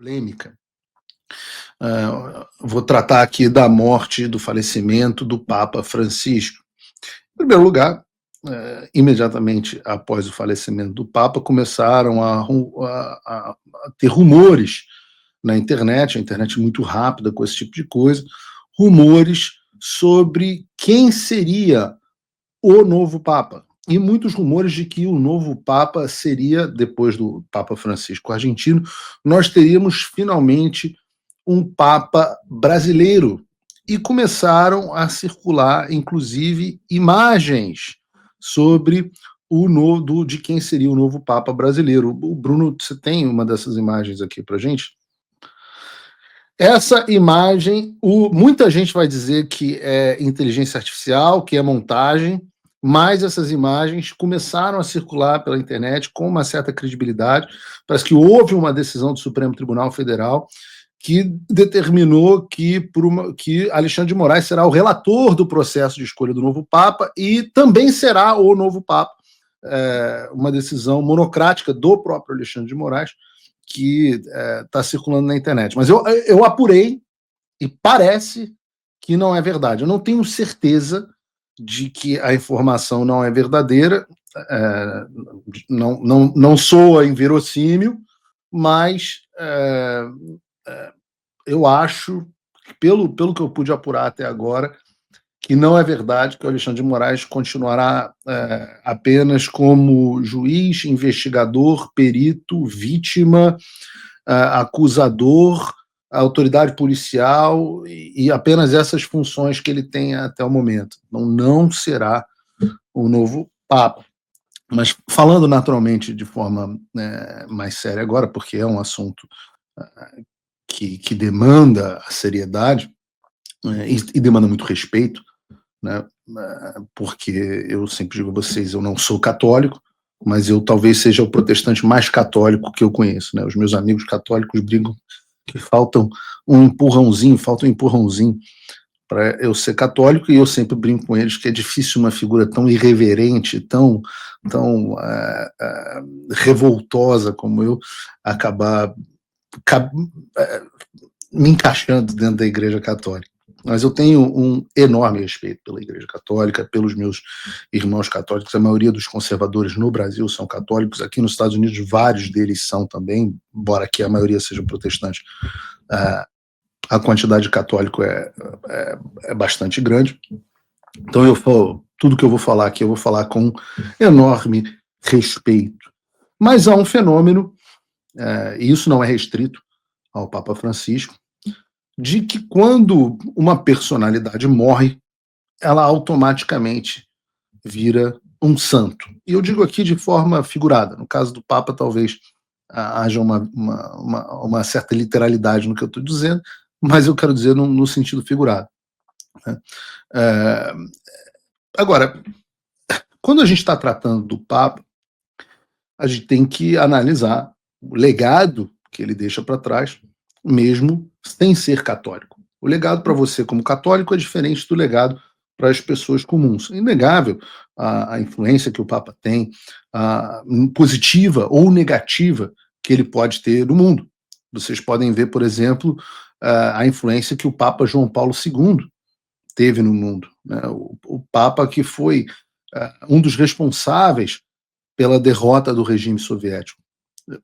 polêmica. Vou tratar aqui da morte, do falecimento do Papa Francisco. Em primeiro lugar, imediatamente após o falecimento do Papa, começaram a ter rumores na internet, a internet muito rápida com esse tipo de coisa, rumores sobre quem seria o novo Papa. E muitos rumores de que o novo Papa seria, depois do Papa Francisco argentino, nós teríamos finalmente um Papa brasileiro. E começaram a circular, inclusive, imagens sobre de quem seria o novo Papa brasileiro. O Bruno, você tem uma dessas imagens aqui para gente? Essa imagem, muita gente vai dizer que é inteligência artificial, que é montagem, mas essas imagens começaram a circular pela internet com uma certa credibilidade. Parece que houve uma decisão do Supremo Tribunal Federal que determinou que Alexandre de Moraes será o relator do processo de escolha do novo Papa e também será o novo Papa. Uma decisão monocrática do próprio Alexandre de Moraes que está circulando na internet. Mas eu apurei e parece que não é verdade. Eu não tenho certeza de que a informação não é verdadeira, não soa inverossímil, mas eu acho, pelo que eu pude apurar até agora, que não é verdade que o Alexandre de Moraes continuará apenas como juiz, investigador, perito, vítima, acusador, autoridade policial e apenas essas funções que ele tem até o momento. Não será o novo Papa. Mas falando naturalmente de forma mais séria agora, porque é um assunto que demanda a seriedade e demanda muito respeito, né? Porque eu sempre digo a vocês, eu não sou católico, mas eu talvez seja o protestante mais católico que eu conheço, né? Os meus amigos católicos brincam que falta um empurrãozinho para eu ser católico, e eu sempre brinco com eles que é difícil uma figura tão irreverente, tão revoltosa como eu acabar me encaixando dentro da Igreja Católica. Mas eu tenho um enorme respeito pela Igreja Católica, pelos meus irmãos católicos. A maioria dos conservadores no Brasil são católicos. Aqui nos Estados Unidos, vários deles são também, embora aqui a maioria seja protestante. A quantidade de católico é bastante grande. Então, tudo que eu vou falar aqui, eu vou falar com enorme respeito. Mas há um fenômeno, e isso não é restrito ao Papa Francisco, de que quando uma personalidade morre, ela automaticamente vira um santo. E eu digo aqui de forma figurada. No caso do Papa, talvez haja uma certa literalidade no que eu estou dizendo, mas eu quero dizer no sentido figurado. Agora, quando a gente está tratando do Papa, a gente tem que analisar o legado que ele deixa para trás, mesmo sem ser católico. O legado para você como católico é diferente do legado para as pessoas comuns. É inegável a influência que o Papa tem, positiva ou negativa, que ele pode ter no mundo. Vocês podem ver, por exemplo, a influência que o Papa João Paulo II teve no mundo, né? O Papa que foi um dos responsáveis pela derrota do regime soviético,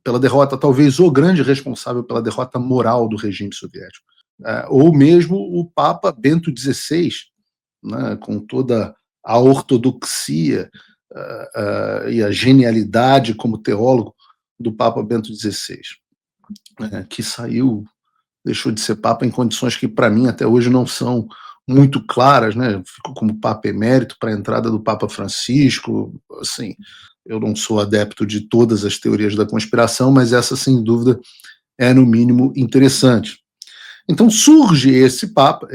pela derrota, talvez o grande responsável pela derrota moral do regime soviético, ou mesmo o Papa Bento XVI, né, com toda a ortodoxia e a genialidade como teólogo do Papa Bento XVI, que deixou de ser Papa em condições que para mim até hoje não são muito claras, né? Ficou como Papa emérito para a entrada do Papa Francisco. Assim, eu não sou adepto de todas as teorias da conspiração, mas essa, sem dúvida, é, no mínimo, interessante. Então surge esse Papa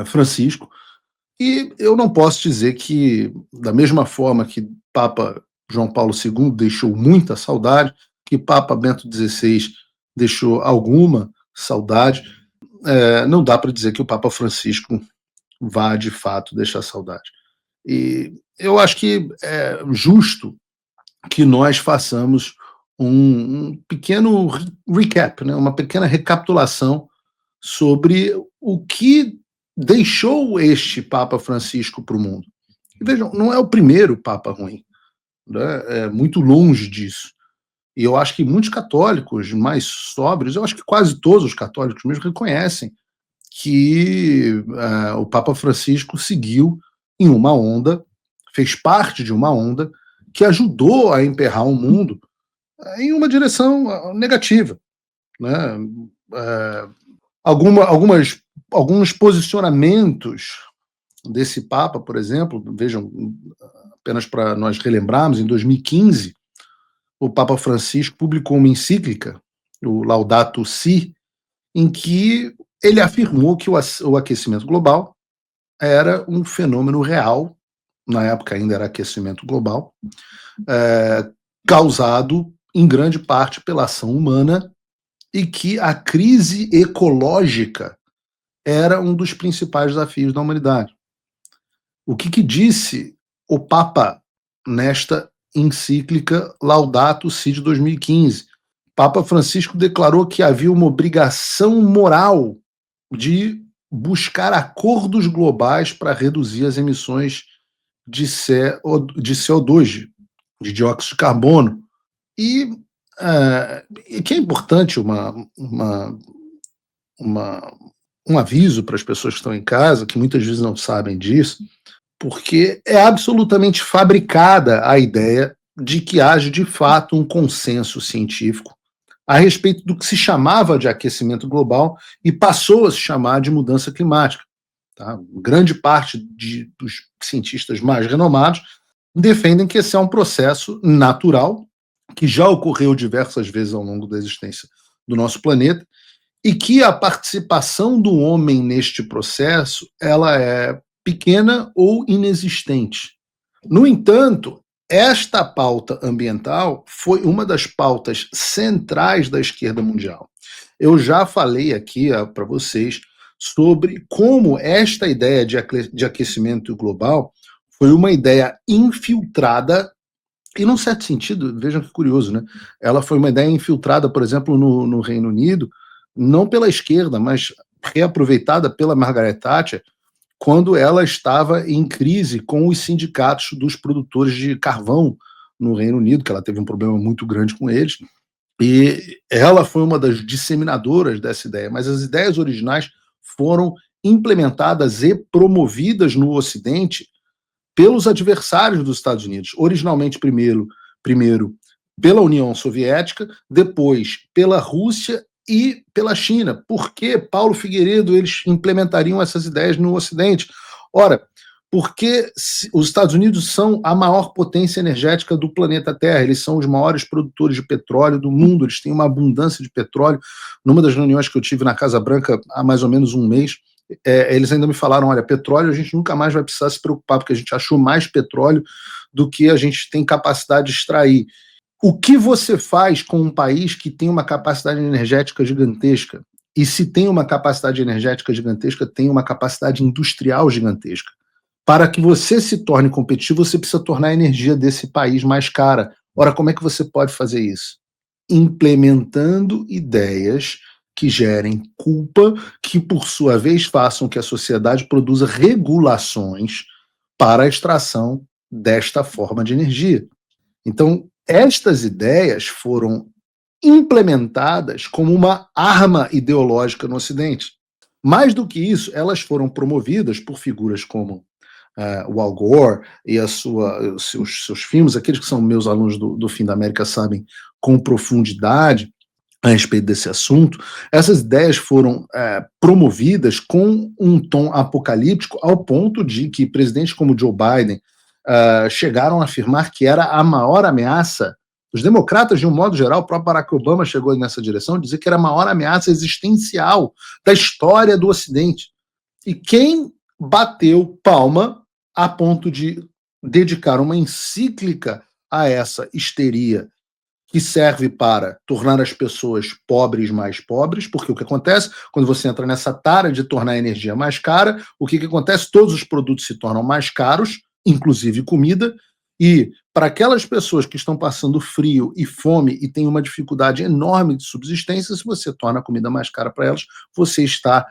Francisco, e eu não posso dizer que, da mesma forma que Papa João Paulo II deixou muita saudade, que Papa Bento XVI deixou alguma saudade, não dá para dizer que o Papa Francisco vá, de fato, deixar saudade. E eu acho que é justo que nós façamos um pequeno recap, né, uma pequena recapitulação sobre o que deixou este Papa Francisco para o mundo. E vejam, não é o primeiro Papa ruim, né, é muito longe disso. E eu acho que muitos católicos mais sóbrios, eu acho que quase todos os católicos mesmo reconhecem que o Papa Francisco seguiu em uma onda, fez parte de uma onda que ajudou a emperrar o mundo em uma direção negativa, né? É, alguns posicionamentos desse Papa, por exemplo, vejam, apenas para nós relembrarmos, em 2015, o Papa Francisco publicou uma encíclica, o Laudato Si, em que ele afirmou que o aquecimento global era um fenômeno real, na época ainda era aquecimento global, causado em grande parte pela ação humana, e que a crise ecológica era um dos principais desafios da humanidade. O que disse o Papa nesta encíclica Laudato Si de 2015? Papa Francisco declarou que havia uma obrigação moral de buscar acordos globais para reduzir as emissões de CO2, de dióxido de carbono. E que é importante um aviso para as pessoas que estão em casa, que muitas vezes não sabem disso, porque é absolutamente fabricada a ideia de que haja de fato um consenso científico a respeito do que se chamava de aquecimento global e passou a se chamar de mudança climática. Tá? Grande parte dos cientistas mais renomados defendem que esse é um processo natural, que já ocorreu diversas vezes ao longo da existência do nosso planeta, e que a participação do homem neste processo ela é pequena ou inexistente. No entanto, esta pauta ambiental foi uma das pautas centrais da esquerda mundial. Eu já falei aqui para vocês sobre como esta ideia de aquecimento global foi uma ideia infiltrada, e num certo sentido, vejam que curioso, né? Ela foi uma ideia infiltrada, por exemplo, no Reino Unido, não pela esquerda, mas reaproveitada pela Margaret Thatcher, quando ela estava em crise com os sindicatos dos produtores de carvão no Reino Unido, que ela teve um problema muito grande com eles, e ela foi uma das disseminadoras dessa ideia, mas as ideias originais foram implementadas e promovidas no Ocidente pelos adversários dos Estados Unidos, originalmente primeiro pela União Soviética, depois pela Rússia e pela China. Por que, Paulo Figueiredo, eles implementariam essas ideias no Ocidente? Ora, porque os Estados Unidos são a maior potência energética do planeta Terra, eles são os maiores produtores de petróleo do mundo, eles têm uma abundância de petróleo. Numa das reuniões que eu tive na Casa Branca há mais ou menos um mês, eles ainda me falaram, olha, petróleo a gente nunca mais vai precisar se preocupar, porque a gente achou mais petróleo do que a gente tem capacidade de extrair. O que você faz com um país que tem uma capacidade energética gigantesca? E se tem uma capacidade energética gigantesca, tem uma capacidade industrial gigantesca. Para que você se torne competitivo, você precisa tornar a energia desse país mais cara. Ora, como é que você pode fazer isso? Implementando ideias que gerem culpa, que por sua vez façam que a sociedade produza regulações para a extração desta forma de energia. Então, estas ideias foram implementadas como uma arma ideológica no Ocidente. Mais do que isso, elas foram promovidas por figuras como o Al Gore e seus filmes, aqueles que são meus alunos do Fim da América sabem com profundidade a respeito desse assunto. Essas ideias foram promovidas com um tom apocalíptico, ao ponto de que presidentes como Joe Biden chegaram a afirmar que era a maior ameaça. Os democratas, de um modo geral, o próprio Barack Obama chegou nessa direção, dizer que era a maior ameaça existencial da história do Ocidente. E quem bateu palma a ponto de dedicar uma encíclica a essa histeria, que serve para tornar as pessoas pobres mais pobres, porque o que acontece quando você entra nessa tara de tornar a energia mais cara, o que acontece? Todos os produtos se tornam mais caros, inclusive comida, e para aquelas pessoas que estão passando frio e fome e têm uma dificuldade enorme de subsistência, se você torna a comida mais cara para elas, você está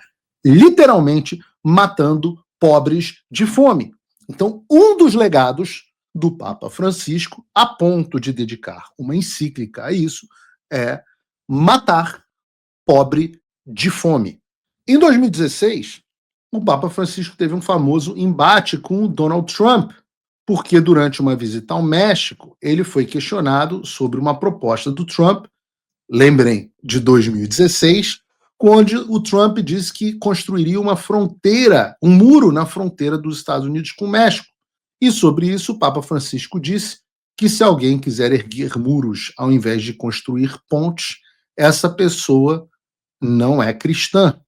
literalmente matando pobres de fome. Então, um dos legados do Papa Francisco, a ponto de dedicar uma encíclica a isso, é matar pobre de fome. Em 2016, o Papa Francisco teve um famoso embate com o Donald Trump, porque durante uma visita ao México, ele foi questionado sobre uma proposta do Trump, lembrem, de 2016, onde o Trump disse que construiria uma fronteira, um muro na fronteira dos Estados Unidos com o México. E sobre isso, o Papa Francisco disse que se alguém quiser erguer muros ao invés de construir pontes, essa pessoa não é cristã.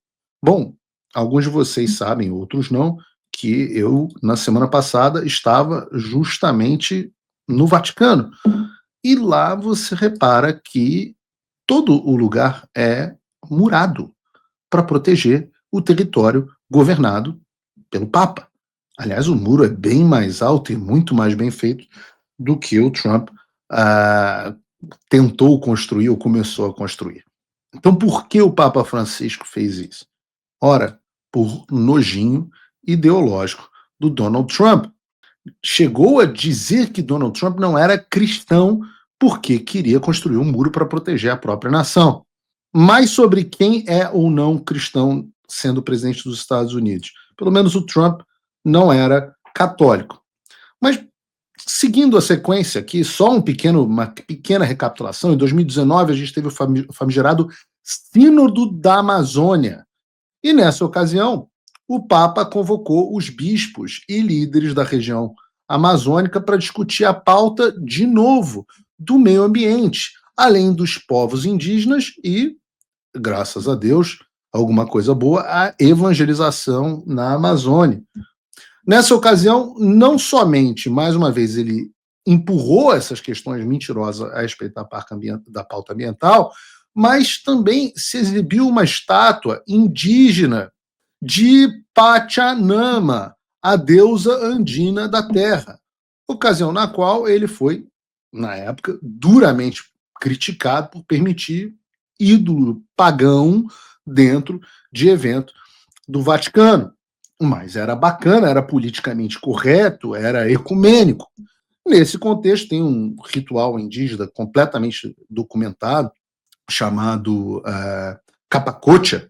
Bom, alguns de vocês sabem, outros não, que eu, na semana passada, estava justamente no Vaticano. E lá você repara que todo o lugar é murado para proteger o território governado pelo Papa. Aliás, o muro é bem mais alto e muito mais bem feito do que o Trump tentou construir ou começou a construir. Então, por que o Papa Francisco fez isso? Ora, por nojinho ideológico do Donald Trump. Chegou a dizer que Donald Trump não era cristão porque queria construir um muro para proteger a própria nação. Mas sobre quem é ou não cristão sendo presidente dos Estados Unidos? Pelo menos o Trump não era católico. Mas, seguindo a sequência aqui, só uma pequena recapitulação. Em 2019, a gente teve o famigerado Sínodo da Amazônia. E nessa ocasião, o Papa convocou os bispos e líderes da região amazônica para discutir a pauta, de novo, do meio ambiente, além dos povos indígenas e, graças a Deus, alguma coisa boa, a evangelização na Amazônia. Nessa ocasião, não somente, mais uma vez, ele empurrou essas questões mentirosas a respeito da pauta ambiental, mas também se exibiu uma estátua indígena de Pachanama, a deusa andina da terra, ocasião na qual ele foi, na época, duramente criticado por permitir ídolo pagão dentro de evento do Vaticano. Mas era bacana, era politicamente correto, era ecumênico. Nesse contexto, tem um ritual indígena completamente documentado, chamado Capacocha,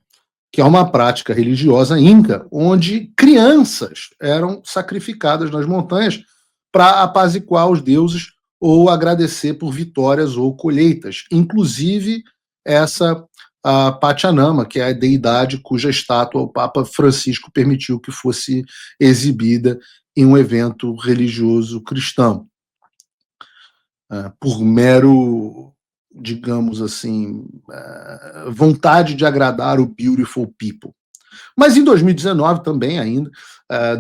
que é uma prática religiosa inca, onde crianças eram sacrificadas nas montanhas para apaziguar os deuses ou agradecer por vitórias ou colheitas. Inclusive essa Pachanama, que é a deidade cuja estátua o Papa Francisco permitiu que fosse exibida em um evento religioso cristão. Por mero, digamos assim, vontade de agradar o beautiful people. Mas em 2019 também ainda,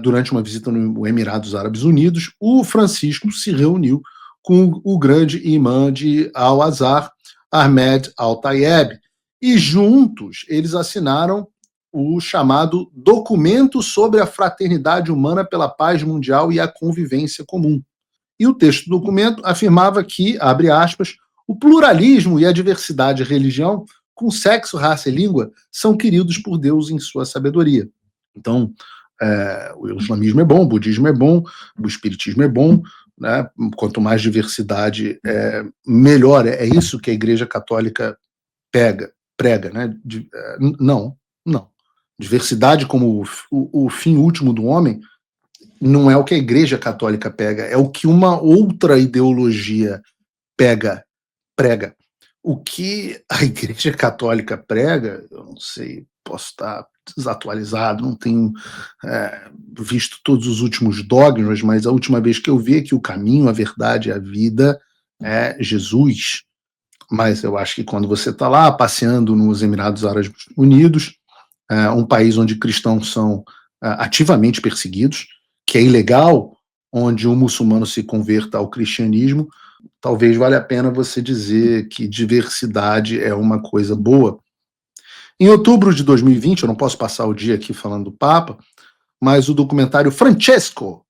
durante uma visita no Emirados Árabes Unidos, o Francisco se reuniu com o grande imã de Al-Azhar, Ahmed Al-Tayeb, e juntos eles assinaram o chamado Documento sobre a Fraternidade Humana pela Paz Mundial e a Convivência Comum. E o texto do documento afirmava que, abre aspas, o pluralismo e a diversidade de religião, com sexo, raça e língua, são queridos por Deus em sua sabedoria. Então, o islamismo é bom, o budismo é bom, o espiritismo é bom, né? Quanto mais diversidade, melhor. É isso que a Igreja Católica prega, né? Não. Diversidade como o fim último do homem não é o que a Igreja Católica prega, é o que uma outra ideologia prega. O que a Igreja Católica prega, eu não sei, posso estar desatualizado, não tenho visto todos os últimos dogmas, mas a última vez que eu vi é que o caminho, a verdade e a vida é Jesus. Mas eu acho que quando você está lá passeando nos Emirados Árabes Unidos, um país onde cristãos são ativamente perseguidos, que é ilegal, onde um muçulmano se converta ao cristianismo, talvez valha a pena você dizer que diversidade é uma coisa boa. Em outubro de 2020, eu não posso passar o dia aqui falando do Papa, mas o documentário Francesco,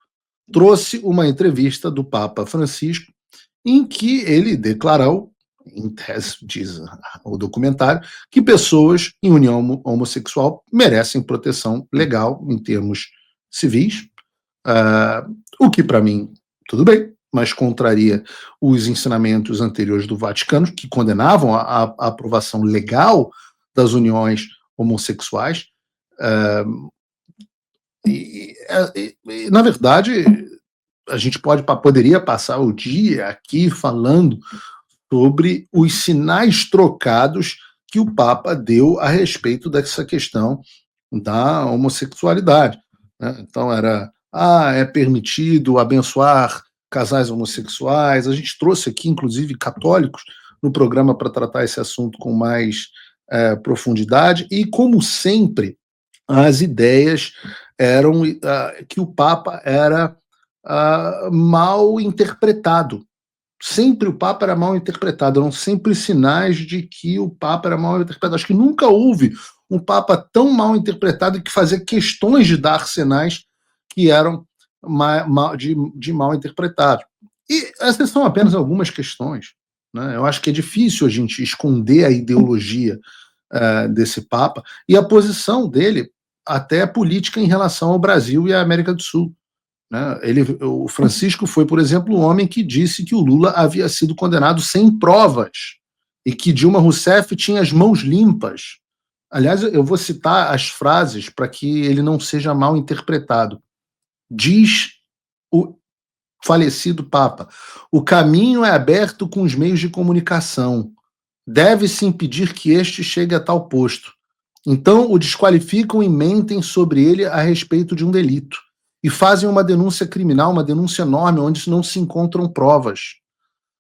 trouxe uma entrevista do Papa Francisco em que ele declarou, em tese diz o documentário, que pessoas em união homossexual merecem proteção legal em termos civis, o que para mim tudo bem, mas contraria os ensinamentos anteriores do Vaticano, que condenavam a aprovação legal das uniões homossexuais. Na verdade, a gente poderia passar o dia aqui falando sobre os sinais trocados que o Papa deu a respeito dessa questão da homossexualidade, né? Então é permitido abençoar casais homossexuais. A gente trouxe aqui, inclusive, católicos no programa para tratar esse assunto com mais profundidade, e, como sempre, as ideias eram que o Papa era mal interpretado. Sempre o Papa era mal interpretado, eram sempre sinais de que o Papa era mal interpretado. Acho que nunca houve um Papa tão mal interpretado que fazia questões de dar sinais que eram de mal interpretados. E essas são apenas algumas questões, né? Eu acho que é difícil a gente esconder a ideologia desse Papa e a posição dele até política em relação ao Brasil e à América do Sul, né? O Francisco foi, por exemplo, o homem que disse que o Lula havia sido condenado sem provas e que Dilma Rousseff tinha as mãos limpas. Aliás, eu vou citar as frases para que ele não seja mal interpretado. Diz o falecido Papa: o caminho é aberto com os meios de comunicação. Deve-se impedir que este chegue a tal posto. Então o desqualificam e mentem sobre ele a respeito de um delito. E fazem uma denúncia criminal, uma denúncia enorme, onde não se encontram provas.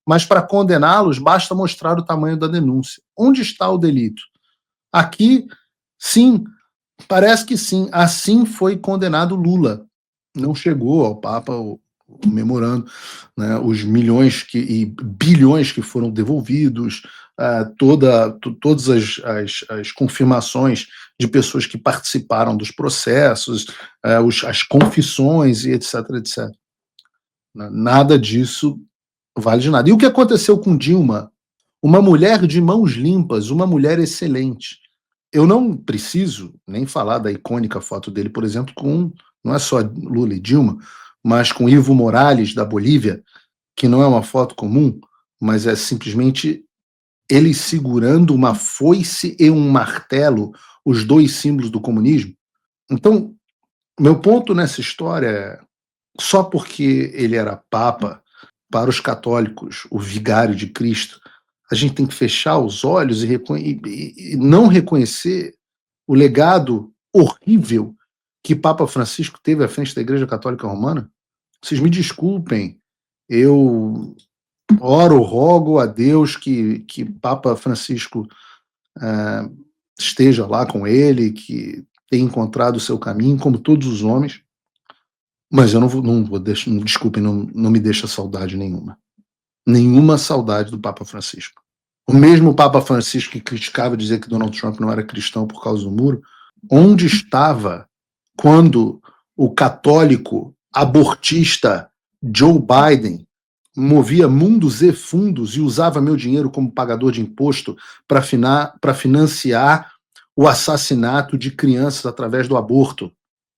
Mas para condená-los, basta mostrar o tamanho da denúncia. Onde está o delito? Aqui, sim, parece que sim. Assim foi condenado Lula. Não chegou ao Papa o memorando, né, os milhões e bilhões que foram devolvidos, todas as confirmações de pessoas que participaram dos processos, as confissões e etc, etc. Nada disso vale de nada. E o que aconteceu com Dilma? Uma mulher de mãos limpas, uma mulher excelente. Eu não preciso nem falar da icônica foto dele, por exemplo, não é só Lula e Dilma, mas com Evo Morales, da Bolívia, que não é uma foto comum, mas é simplesmente ele segurando uma foice e um martelo, os dois símbolos do comunismo. Então, meu ponto nessa história é: só porque ele era papa, para os católicos, o vigário de Cristo, a gente tem que fechar os olhos e não reconhecer o legado horrível que Papa Francisco teve à frente da Igreja Católica Romana? Vocês me desculpem, eu rogo a Deus que Papa Francisco esteja lá com ele, que tenha encontrado o seu caminho, como todos os homens, mas eu não vou deixar, desculpem, não me deixa saudade nenhuma. Nenhuma saudade do Papa Francisco. O mesmo Papa Francisco que criticava dizer que Donald Trump não era cristão por causa do muro, onde estava quando o católico abortista Joe Biden movia mundos e fundos e usava meu dinheiro como pagador de imposto para financiar o assassinato de crianças através do aborto?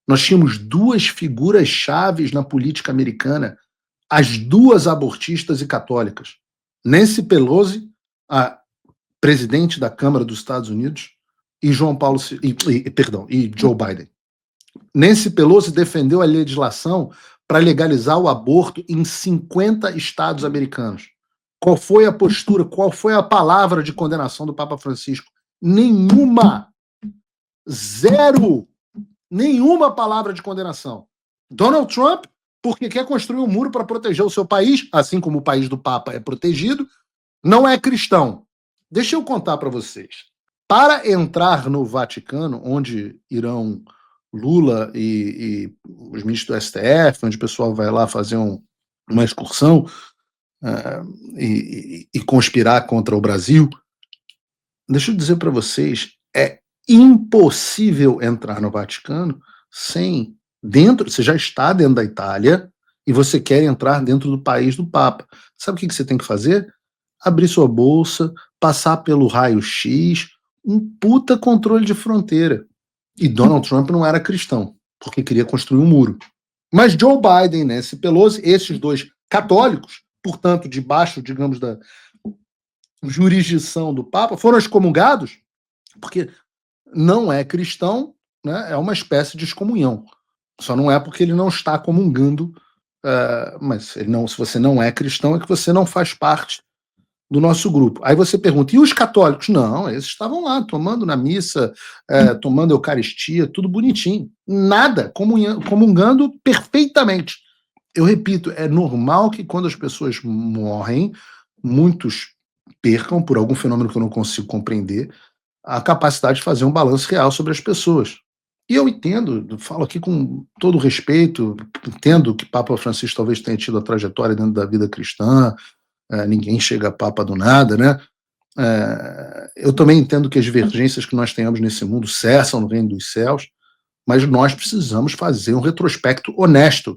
Nós tínhamos duas figuras chaves na política americana, as duas abortistas e católicas. Nancy Pelosi, a presidente da Câmara dos Estados Unidos, e e Joe Biden. Nancy Pelosi defendeu a legislação para legalizar o aborto em 50 estados americanos. Qual foi a postura, qual foi a palavra de condenação do Papa Francisco? Nenhuma. Zero. Nenhuma palavra de condenação. Donald Trump, porque quer construir um muro para proteger o seu país, assim como o país do Papa é protegido, não é cristão. Deixa eu contar para vocês. Para entrar no Vaticano, onde irão Lula e os ministros do STF, onde o pessoal vai lá fazer uma excursão e conspirar contra o Brasil, deixa eu dizer para vocês, é impossível entrar no Vaticano sem você já está dentro da Itália e você quer entrar dentro do país do Papa. Sabe o que você tem que fazer? Abrir sua bolsa, passar pelo raio-x, um puta controle de fronteira. E Donald Trump não era cristão, porque queria construir um muro. Mas Joe Biden, Nancy Pelosi, esses dois católicos, portanto, debaixo, digamos, da jurisdição do Papa, foram excomungados, porque não é cristão, né, é uma espécie de excomunhão. Só não é porque ele não está comungando, mas ele não, se você não é cristão, é que você não faz parte do nosso grupo. Aí você pergunta, e os católicos? Não, eles estavam lá, tomando na missa, tomando Eucaristia, tudo bonitinho. Nada, comungando perfeitamente. Eu repito, é normal que quando as pessoas morrem, muitos percam, por algum fenômeno que eu não consigo compreender, a capacidade de fazer um balanço real sobre as pessoas. E eu entendo, falo aqui com todo respeito, entendo que Papa Francisco talvez tenha tido a trajetória dentro da vida cristã, ninguém chega a Papa do nada, né? Eu também entendo que as divergências que nós tenhamos nesse mundo cessam no reino dos céus, mas nós precisamos fazer um retrospecto honesto.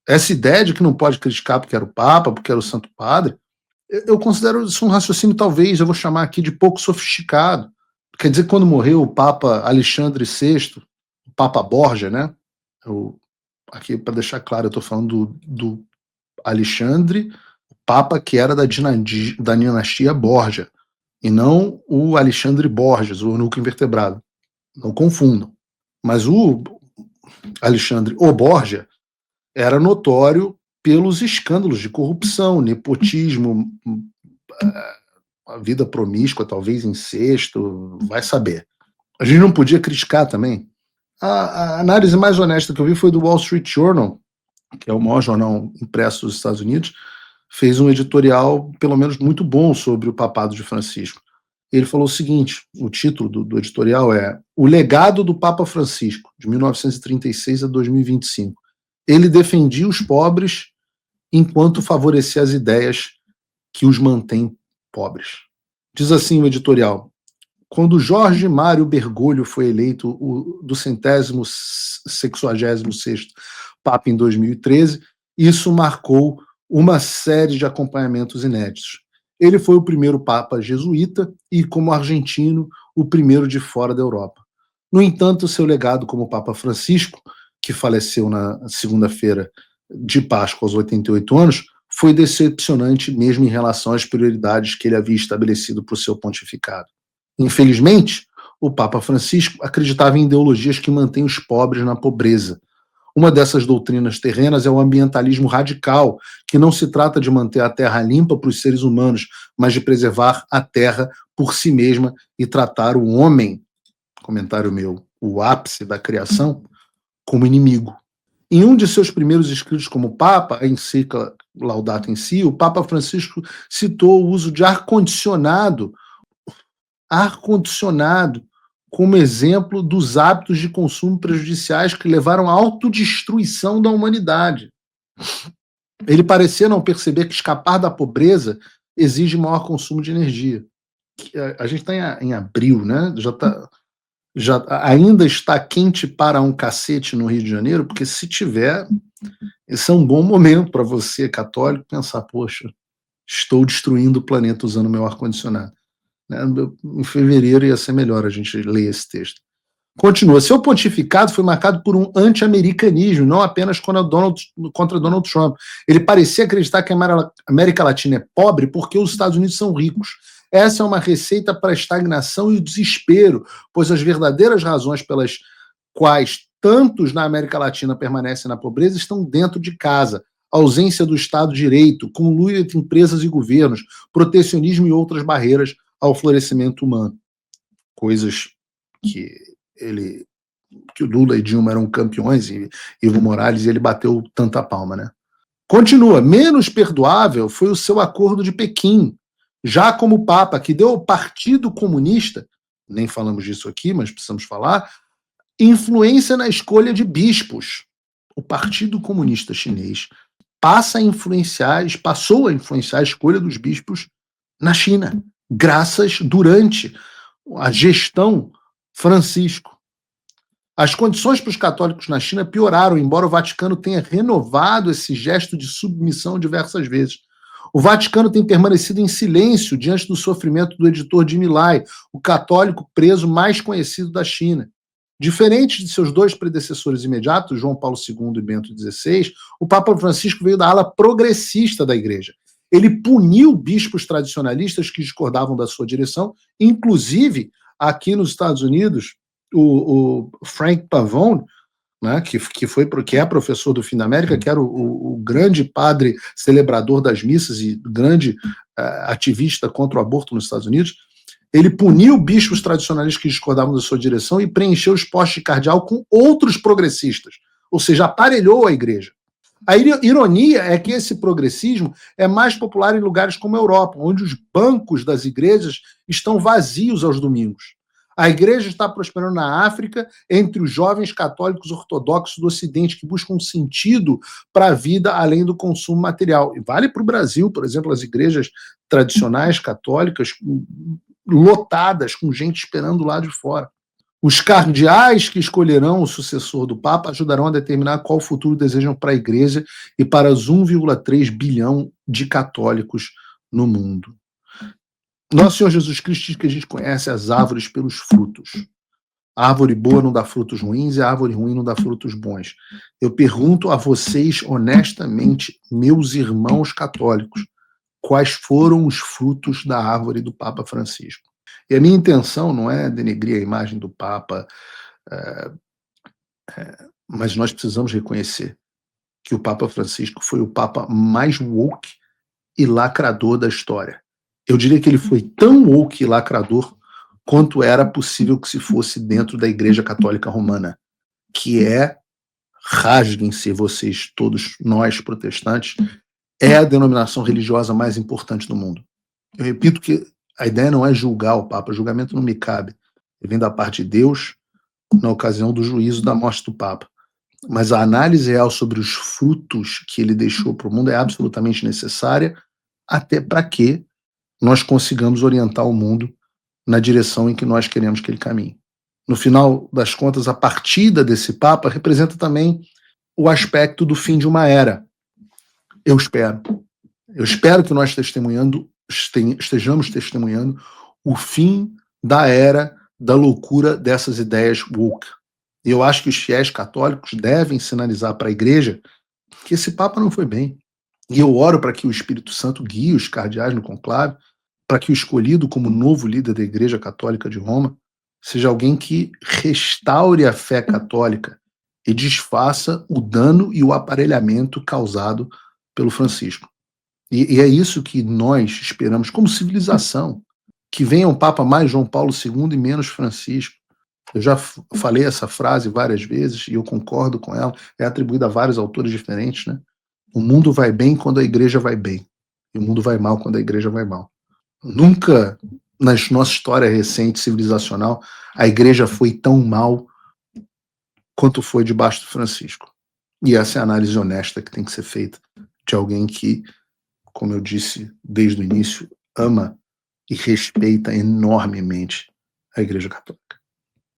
Essa ideia de que não pode criticar porque era o Papa, porque era o Santo Padre, eu considero isso um raciocínio, talvez, eu vou chamar aqui de pouco sofisticado. Quer dizer, quando morreu o Papa Alexandre VI, o Papa Borgia, né? Aqui, para deixar claro, eu estou falando do Alexandre, o Papa que era da dinastia Borgia, e não o Alexandre Borges, o eunuco invertebrado. Não confundam. Mas o Alexandre, o Borgia, era notório pelos escândalos de corrupção, nepotismo, a vida promíscua, talvez incesto, vai saber. A gente não podia criticar também. A análise mais honesta que eu vi foi do Wall Street Journal, que é o maior jornal impresso dos Estados Unidos, fez um editorial, pelo menos muito bom, sobre o papado de Francisco. Ele falou o seguinte, o título do editorial é O Legado do Papa Francisco, de 1936 a 2025. Ele defendia os pobres enquanto favorecia as ideias que os mantêm pobres. Diz assim o editorial: quando Jorge Mário Bergoglio foi eleito do 166º Papa em 2013, isso marcou uma série de acompanhamentos inéditos. Ele foi o primeiro Papa jesuíta e, como argentino, o primeiro de fora da Europa. No entanto, seu legado como Papa Francisco, que faleceu na segunda-feira de Páscoa aos 88 anos, foi decepcionante mesmo em relação às prioridades que ele havia estabelecido para o seu pontificado. Infelizmente, o Papa Francisco acreditava em ideologias que mantêm os pobres na pobreza. Uma dessas doutrinas terrenas é o ambientalismo radical, que não se trata de manter a terra limpa para os seres humanos, mas de preservar a terra por si mesma e tratar o homem, comentário meu, o ápice da criação, como inimigo. Em um de seus primeiros escritos como Papa, a encíclica Laudato Si, o Papa Francisco citou o uso de ar-condicionado como exemplo dos hábitos de consumo prejudiciais que levaram à autodestruição da humanidade. Ele parecia não perceber que escapar da pobreza exige maior consumo de energia. A gente está em abril, né? Ainda está quente para um cacete no Rio de Janeiro, porque se tiver, esse é um bom momento para você, católico, pensar, poxa, estou destruindo o planeta usando meu ar-condicionado. Em fevereiro ia ser melhor a gente ler esse texto. Continua. Seu pontificado foi marcado por um anti-americanismo, não apenas contra Donald Trump. Ele parecia acreditar que a América Latina é pobre porque os Estados Unidos são ricos. Essa é uma receita para a estagnação e o desespero, pois as verdadeiras razões pelas quais tantos na América Latina permanecem na pobreza estão dentro de casa. Ausência do Estado de Direito, conluio entre empresas e governos, protecionismo e outras barreiras ao florescimento humano. Coisas que o Lula e Dilma eram campeões, e Evo Morales, ele bateu tanta palma, né? Continua. Menos perdoável foi o seu acordo de Pequim, já como Papa, que deu ao Partido Comunista, nem falamos disso aqui, mas precisamos falar, influência na escolha de bispos. O Partido Comunista Chinês passou a influenciar a escolha dos bispos na China, durante a gestão Francisco. As condições para os católicos na China pioraram, embora o Vaticano tenha renovado esse gesto de submissão diversas vezes. O Vaticano tem permanecido em silêncio diante do sofrimento do editor Jimmy Lai, o católico preso mais conhecido da China. Diferente de seus dois predecessores imediatos, João Paulo II e Bento XVI, o Papa Francisco veio da ala progressista da Igreja. Ele puniu bispos tradicionalistas que discordavam da sua direção, inclusive aqui nos Estados Unidos, o Frank Pavone, né, que é professor do Fim da América, que era o grande padre celebrador das missas e grande ativista contra o aborto nos Estados Unidos. Ele puniu bispos tradicionalistas que discordavam da sua direção e preencheu os postos de cardeal com outros progressistas, ou seja, aparelhou a igreja. A ironia é que esse progressismo é mais popular em lugares como a Europa, onde os bancos das igrejas estão vazios aos domingos. A igreja está prosperando na África, entre os jovens católicos ortodoxos do Ocidente, que buscam um sentido para a vida além do consumo material. E vale para o Brasil, por exemplo, as igrejas tradicionais católicas lotadas, com gente esperando lá de fora. Os cardeais que escolherão o sucessor do Papa ajudarão a determinar qual futuro desejam para a Igreja e para os 1,3 bilhão de católicos no mundo. Nosso Senhor Jesus Cristo diz que a gente conhece as árvores pelos frutos. A árvore boa não dá frutos ruins e a árvore ruim não dá frutos bons. Eu pergunto a vocês honestamente, meus irmãos católicos, quais foram os frutos da árvore do Papa Francisco? E a minha intenção não é denegrir a imagem do Papa, mas nós precisamos reconhecer que o Papa Francisco foi o Papa mais woke e lacrador da história. Eu diria que ele foi tão woke e lacrador quanto era possível que se fosse dentro da Igreja Católica Romana, que é, rasguem-se vocês, todos nós protestantes, é a denominação religiosa mais importante do mundo. Eu repito que a ideia não é julgar o Papa, o julgamento não me cabe. Ele vem da parte de Deus na ocasião do juízo da morte do Papa. Mas a análise real sobre os frutos que ele deixou para o mundo é absolutamente necessária, até para que nós consigamos orientar o mundo na direção em que nós queremos que ele caminhe. No final das contas, a partida desse Papa representa também o aspecto do fim de uma era. Eu espero que nós estejamos testemunhando o fim da era da loucura dessas ideias woke. E eu acho que os fiéis católicos devem sinalizar para a Igreja que esse Papa não foi bem. E eu oro para que o Espírito Santo guie os cardeais no conclave, para que o escolhido como novo líder da Igreja Católica de Roma seja alguém que restaure a fé católica e desfaça o dano e o aparelhamento causado pelo Francisco. E é isso que nós esperamos como civilização, que venha um Papa mais João Paulo II e menos Francisco. Eu já falei essa frase várias vezes e eu concordo com ela, é atribuída a vários autores diferentes, né? O mundo vai bem quando a igreja vai bem, e o mundo vai mal quando a igreja vai mal. Nunca, na nossa história recente civilizacional, a igreja foi tão mal quanto foi debaixo do Francisco. E essa é a análise honesta que tem que ser feita de alguém que, como eu disse desde o início, ama e respeita enormemente a Igreja Católica.